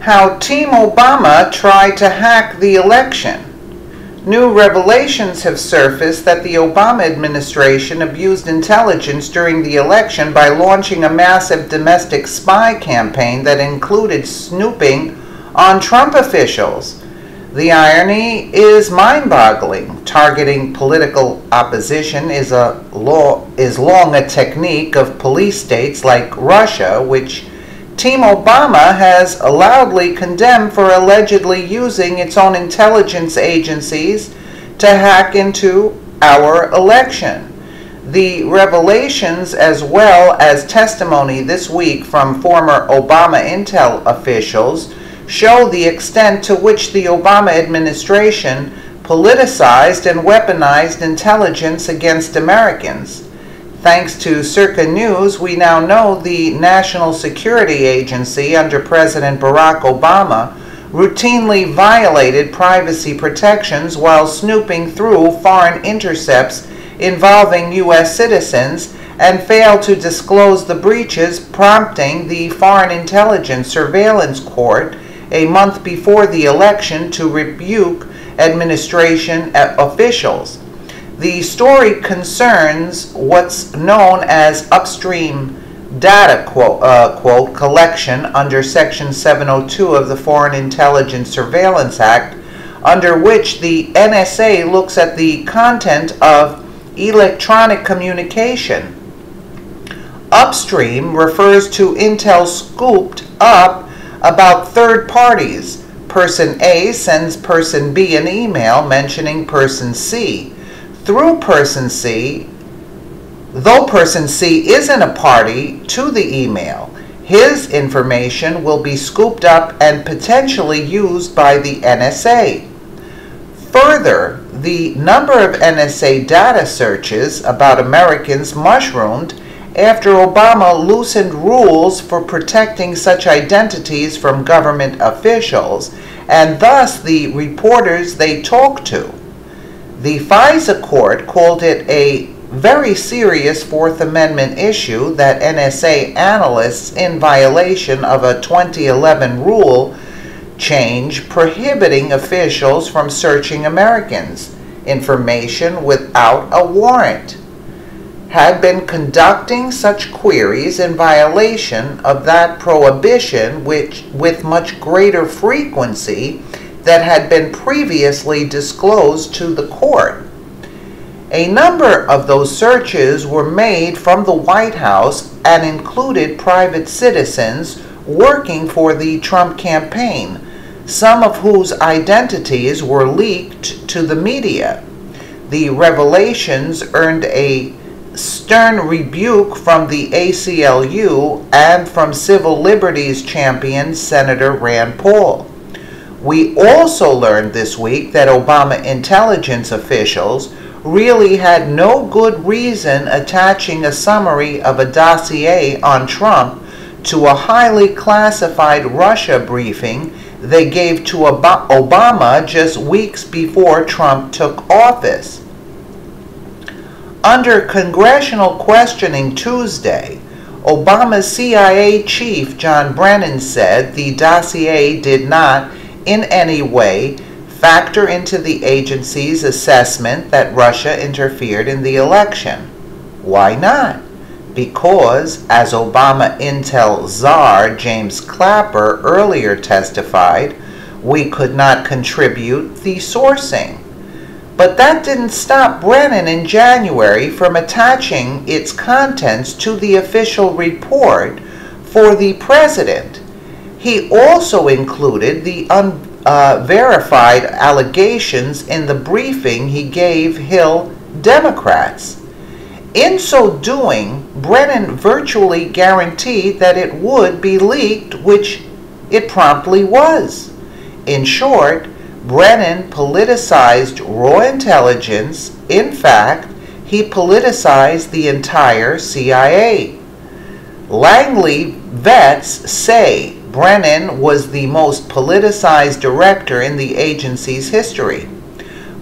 How Team Obama tried to hack the election. New revelations have surfaced that the Obama administration abused intelligence during the election by launching a massive domestic spy campaign that included snooping on Trump officials. The irony is mind-boggling. Targeting political opposition is long a technique of police states like Russia, which Team Obama has loudly condemned for allegedly using its own intelligence agencies to hack into our election. The revelations, as well as testimony this week from former Obama intel officials, show the extent to which the Obama administration politicized and weaponized intelligence against Americans. Thanks to Circa News, we now know the National Security Agency under President Barack Obama routinely violated privacy protections while snooping through foreign intercepts involving U.S. citizens and failed to disclose the breaches, prompting the Foreign Intelligence Surveillance Court a month before the election to rebuke administration officials. The story concerns what's known as upstream data quote, collection under Section 702 of the Foreign Intelligence Surveillance Act, under which the NSA looks at the content of electronic communication. Upstream refers to intel scooped up about third parties. Person A sends person B an email mentioning person C. Through person C, though person C isn't a party to the email, his information will be scooped up and potentially used by the NSA. Further, the number of NSA data searches about Americans mushroomed after Obama loosened rules for protecting such identities from government officials, and thus the reporters they talk to. The FISA court called it a very serious Fourth Amendment issue that NSA analysts, in violation of a 2011 rule change prohibiting officials from searching Americans' information without a warrant, had been conducting such queries in violation of that prohibition, which with much greater frequency that had been previously disclosed to the court. A number of those searches were made from the White House and included private citizens working for the Trump campaign, some of whose identities were leaked to the media. The revelations earned a stern rebuke from the ACLU and from civil liberties champion Senator Rand Paul. We also learned this week that Obama intelligence officials really had no good reason attaching a summary of a dossier on Trump to a highly classified Russia briefing they gave to Obama just weeks before Trump took office. Under congressional questioning Tuesday, Obama's CIA chief John Brennan said the dossier did not in any way factor into the agency's assessment that Russia interfered in the election. Why not? Because, as Obama intel czar James Clapper earlier testified, we could not contribute the sourcing. But that didn't stop Brennan in January from attaching its contents to the official report for the president. He also included the unverified allegations in the briefing he gave Hill Democrats. In so doing, Brennan virtually guaranteed that it would be leaked, which it promptly was. In short, Brennan politicized raw intelligence. In fact, he politicized the entire CIA. Langley vets say Brennan was the most politicized director in the agency's history.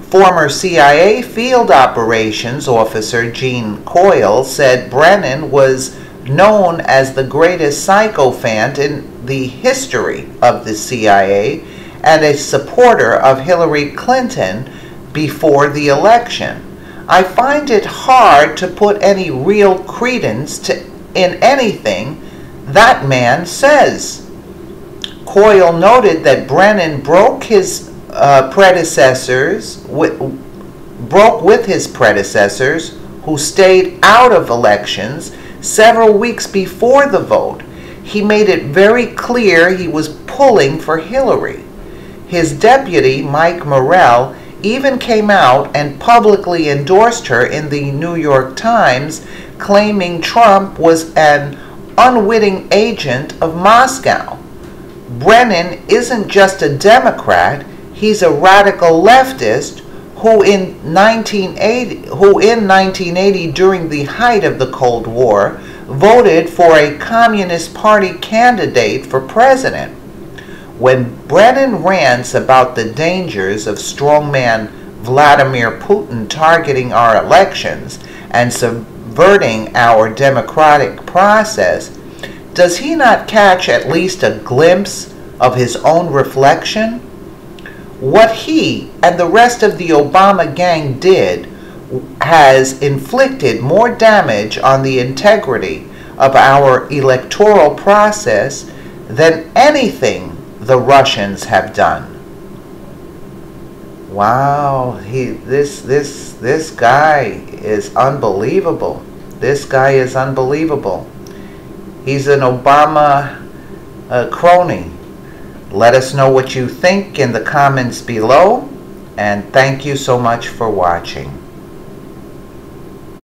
Former CIA Field Operations Officer Gene Coyle said Brennan was known as the greatest sycophant in the history of the CIA and a supporter of Hillary Clinton before the election. I find it hard to put any real credence in anything that man says. Coyle noted that Brennan broke with his predecessors who stayed out of elections several weeks before the vote. He made it very clear he was pulling for Hillary. His deputy, Mike Morell, even came out and publicly endorsed her in the New York Times, claiming Trump was an unwitting agent of Moscow. Brennan isn't just a Democrat, he's a radical leftist who in 1980, during the height of the Cold War, voted for a Communist Party candidate for president. When Brennan rants about the dangers of strongman Vladimir Putin targeting our elections and subverting our democratic process, does he not catch at least a glimpse of his own reflection? What he and the rest of the Obama gang did has inflicted more damage on the integrity of our electoral process than anything the Russians have done. Wow, this guy is unbelievable. This guy is unbelievable. He's an Obama crony. Let us know what you think in the comments below, and thank you so much for watching.